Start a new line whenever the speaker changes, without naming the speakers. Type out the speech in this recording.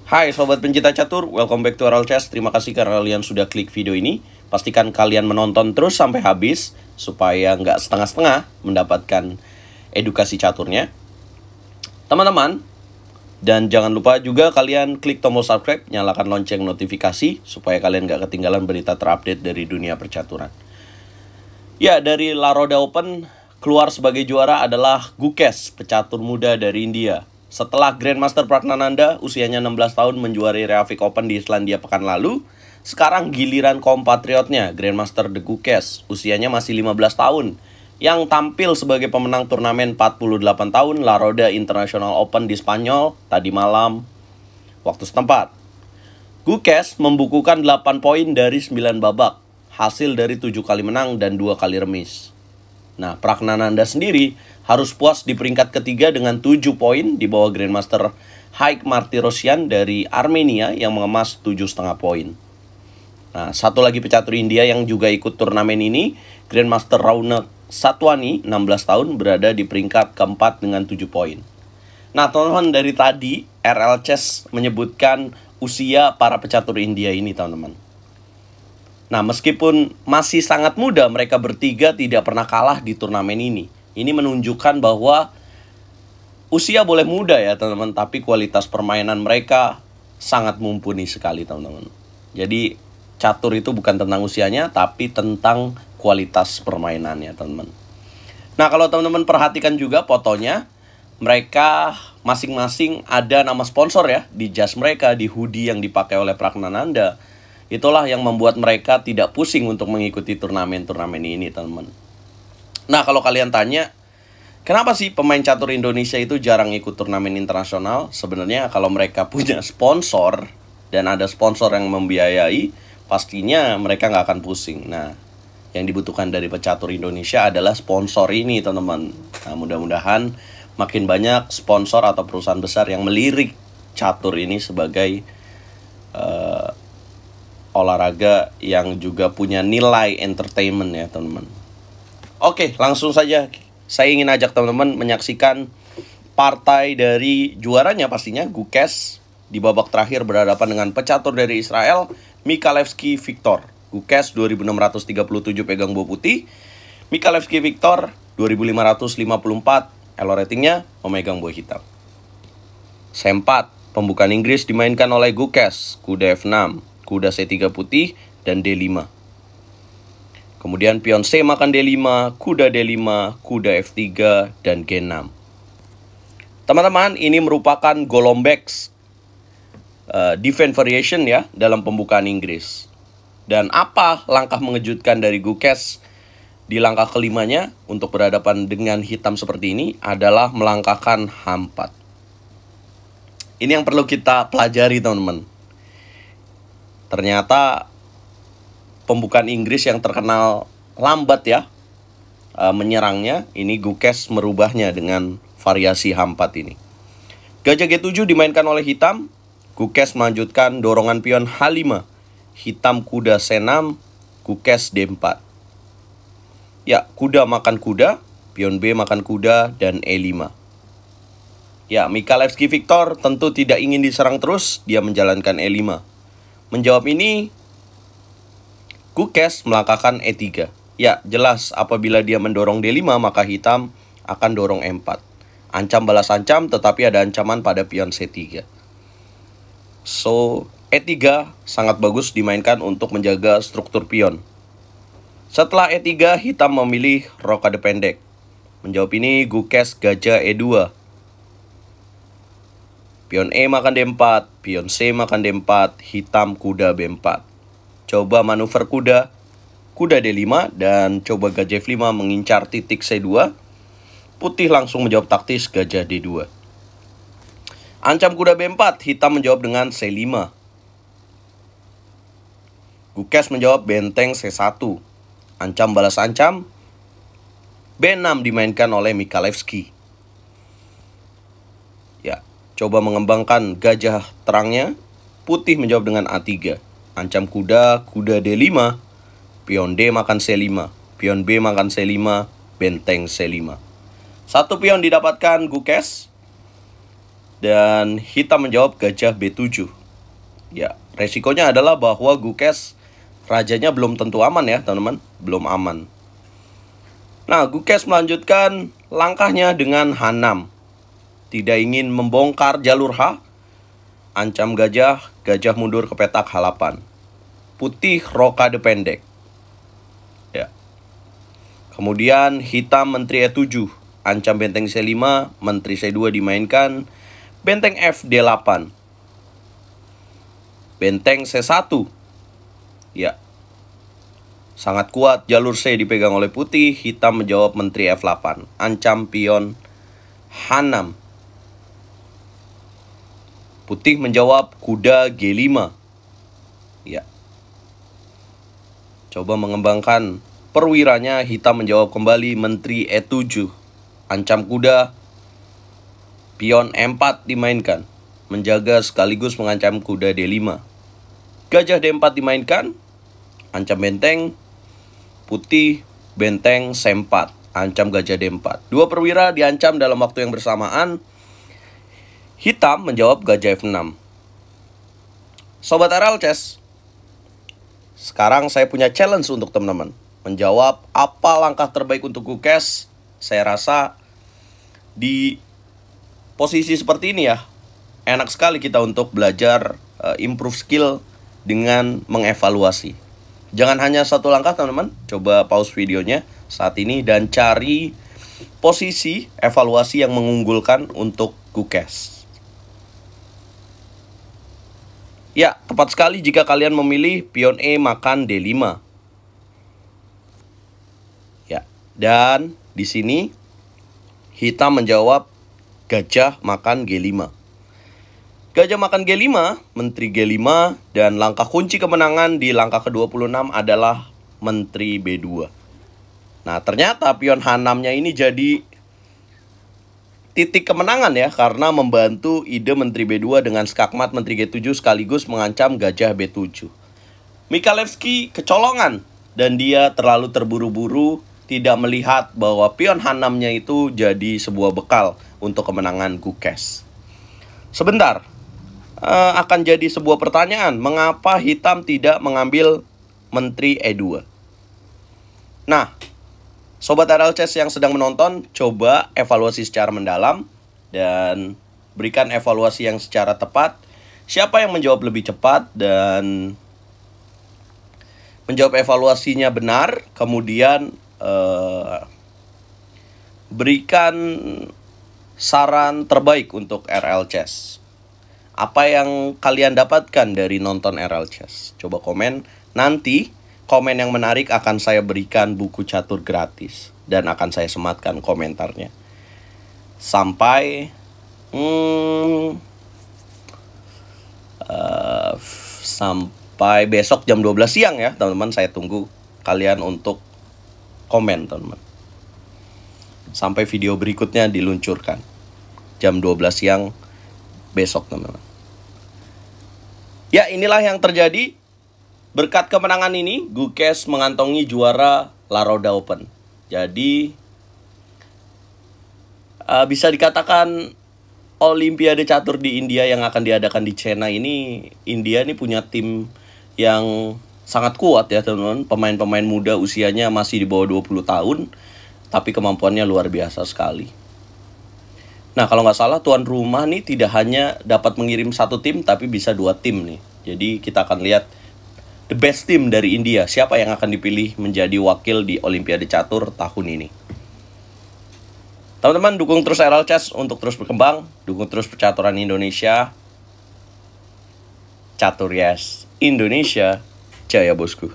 Hai sobat pencinta catur, welcome back to Oral Chess. Terima kasih karena kalian sudah klik video ini. Pastikan kalian menonton terus sampai habis supaya nggak setengah-setengah mendapatkan edukasi caturnya. Teman-teman, dan jangan lupa juga kalian klik tombol subscribe, nyalakan lonceng notifikasi supaya kalian nggak ketinggalan berita terupdate dari dunia percaturan. Ya, dari La Roda Open keluar sebagai juara adalah Gukesh, pecatur muda dari India. Setelah Grandmaster Praggnanandhaa usianya 16 tahun menjuarai Reykjavik Open di Islandia pekan lalu, sekarang giliran kompatriotnya Grandmaster The Gukesh, usianya masih 15 tahun, yang tampil sebagai pemenang turnamen 48 tahun La Roda International Open di Spanyol tadi malam waktu setempat. Gukesh membukukan 8 poin dari 9 babak, hasil dari 7 kali menang dan 2 kali remis. Nah, Praggnanandhaa sendiri harus puas di peringkat ketiga dengan 7 poin di bawah Grandmaster Haik Martirosyan dari Armenia yang mengemas 7,5 poin. Nah, satu lagi pecatur India yang juga ikut turnamen ini, Grandmaster Raunak Satwani, 16 tahun, berada di peringkat keempat dengan 7 poin. Nah, teman-teman, dari tadi RL Chess menyebutkan usia para pecatur India ini, teman-teman. Nah, meskipun masih sangat muda, mereka bertiga tidak pernah kalah di turnamen ini. Ini menunjukkan bahwa usia boleh muda ya, teman-teman, tapi kualitas permainan mereka sangat mumpuni sekali, teman-teman. Jadi, catur itu bukan tentang usianya, tapi tentang kualitas permainannya, teman-teman. Nah, kalau teman-teman perhatikan juga fotonya, mereka masing-masing ada nama sponsor ya di jas mereka, di hoodie yang dipakai oleh Praggnanandhaa. Itulah yang membuat mereka tidak pusing untuk mengikuti turnamen-turnamen ini, teman-teman. Nah, kalau kalian tanya, kenapa sih pemain catur Indonesia itu jarang ikut turnamen internasional? Sebenarnya kalau mereka punya sponsor dan ada sponsor yang membiayai, pastinya mereka nggak akan pusing. Nah, yang dibutuhkan dari pecatur Indonesia adalah sponsor ini, teman-teman. Nah, mudah-mudahan makin banyak sponsor atau perusahaan besar yang melirik catur ini sebagai olahraga yang juga punya nilai entertainment ya, teman-teman. Oke, langsung saja saya ingin ajak teman-teman menyaksikan partai dari juaranya pastinya, Gukesh, di babak terakhir berhadapan dengan pecatur dari Israel, Michalewski Victor. Gukesh 2637 pegang bow putih, Michalewski Victor 2554, elo ratingnya memegang bow hitam. C4, pembukaan Inggris dimainkan oleh Gukesh, kuda F6, kuda C3 putih, dan D5. Kemudian pion C makan D5, kuda D5, kuda F3, dan G6. Teman-teman, ini merupakan Golombek defense variation ya dalam pembukaan Inggris. Dan apa langkah mengejutkan dari Gukesh di langkah kelimanya untuk berhadapan dengan hitam seperti ini adalah melangkahkan H4. Ini yang perlu kita pelajari, teman-teman. Ternyata pembukaan Inggris yang terkenal lambat ya menyerangnya, ini Gukesh merubahnya dengan variasi H4 ini. Gajah G7 dimainkan oleh hitam, Gukesh melanjutkan dorongan pion H5, hitam kuda C6, Gukesh D4. Ya, kuda makan kuda, pion B makan kuda, dan E5. Ya, Michalewski Victor tentu tidak ingin diserang terus, dia menjalankan E5. Menjawab ini, Gukesh melangkahkan E3. Ya, jelas apabila dia mendorong D5, maka hitam akan dorong E4. Ancam balas ancam, tetapi ada ancaman pada pion C3. So, E3 sangat bagus dimainkan untuk menjaga struktur pion. Setelah E3, hitam memilih rokade pendek. Menjawab ini, Gukesh gajah E2. Pion E makan D4, pion C makan D4, hitam kuda B4. Coba manuver kuda, kuda D5, dan coba gajah F5 mengincar titik C2. Putih langsung menjawab taktis gajah D2. Ancam kuda B4, hitam menjawab dengan C5. Gukesh menjawab benteng C1. Ancam balas ancam, B6 dimainkan oleh Michalewski. Ya, coba mengembangkan gajah terangnya, putih menjawab dengan A3. Ancam kuda, kuda D5, pion D makan C5, pion B makan C5, benteng C5. Satu pion didapatkan Gukesh. dan hitam menjawab gajah B7. Ya, resikonya adalah bahwa Gukes rajanya belum tentu aman ya teman-teman, belum aman. Nah, Gukes melanjutkan langkahnya dengan H6. Tidak ingin membongkar jalur H, ancam gajah, gajah mundur ke petak H8. Putih rokade pendek. Ya. Kemudian hitam menteri E7, ancam benteng C5, menteri C2 dimainkan, benteng F D8. Benteng C1. Ya. Sangat kuat jalur C dipegang oleh putih, hitam menjawab menteri F8, ancam pion H6. Putih menjawab kuda G5. Ya. Coba mengembangkan perwiranya, hitam menjawab kembali menteri E7. Ancam kuda, pion E4 dimainkan, menjaga sekaligus mengancam kuda D5. Gajah D4 dimainkan, ancam benteng, putih benteng C4, ancam gajah D4. Dua perwira diancam dalam waktu yang bersamaan. Hitam menjawab gajah F6. Sobat RL Chess, sekarang saya punya challenge untuk teman-teman. Menjawab apa langkah terbaik untuk Gukes. Saya rasa di posisi seperti ini ya, enak sekali kita untuk belajar improve skill dengan mengevaluasi. Jangan hanya satu langkah teman-teman. Coba pause videonya saat ini dan cari posisi evaluasi yang mengunggulkan untuk Gukes. Ya, tepat sekali jika kalian memilih pion E makan D5. Ya, dan di sini hitam menjawab gajah makan G5. Gajah makan G5, menteri G5, dan langkah kunci kemenangan di langkah ke-26 adalah menteri B2. Nah, ternyata pion H6-nya ini jadi titik kemenangan ya, karena membantu ide menteri B2 dengan skakmat menteri G7 sekaligus mengancam gajah B7. Michalewski kecolongan dan dia terlalu terburu-buru, tidak melihat bahwa pion H6-nya itu jadi sebuah bekal untuk kemenangan Gukes. Sebentar, akan jadi sebuah pertanyaan, mengapa hitam tidak mengambil menteri E2? Nah, Sobat RL Chess yang sedang menonton, coba evaluasi secara mendalam dan berikan evaluasi yang secara tepat. Siapa yang menjawab lebih cepat dan menjawab evaluasinya benar, kemudian berikan saran terbaik untuk RL Chess. Apa yang kalian dapatkan dari nonton RL Chess? Coba komen. Nanti komen yang menarik akan saya berikan buku catur gratis dan akan saya sematkan komentarnya. Sampai sampai besok jam 12 siang ya teman-teman. Saya tunggu kalian untuk komen teman-teman. Sampai video berikutnya diluncurkan jam 12 siang besok teman-teman. Ya, inilah yang terjadi. Berkat kemenangan ini, Gukes mengantongi juara La Roda Open. Jadi, bisa dikatakan Olimpiade Catur di India yang akan diadakan di China ini, India ini punya tim yang sangat kuat ya teman-teman. Pemain-pemain muda usianya masih di bawah 20 tahun, tapi kemampuannya luar biasa sekali. Nah, kalau nggak salah tuan rumah nih tidak hanya dapat mengirim satu tim, tapi bisa 2 tim nih. Jadi kita akan lihat the best team dari India, siapa yang akan dipilih menjadi wakil di Olimpiade Catur tahun ini. Teman-teman, dukung terus RL Chess untuk terus berkembang, dukung terus percaturan Indonesia. Catur Yes, Indonesia, jaya bosku.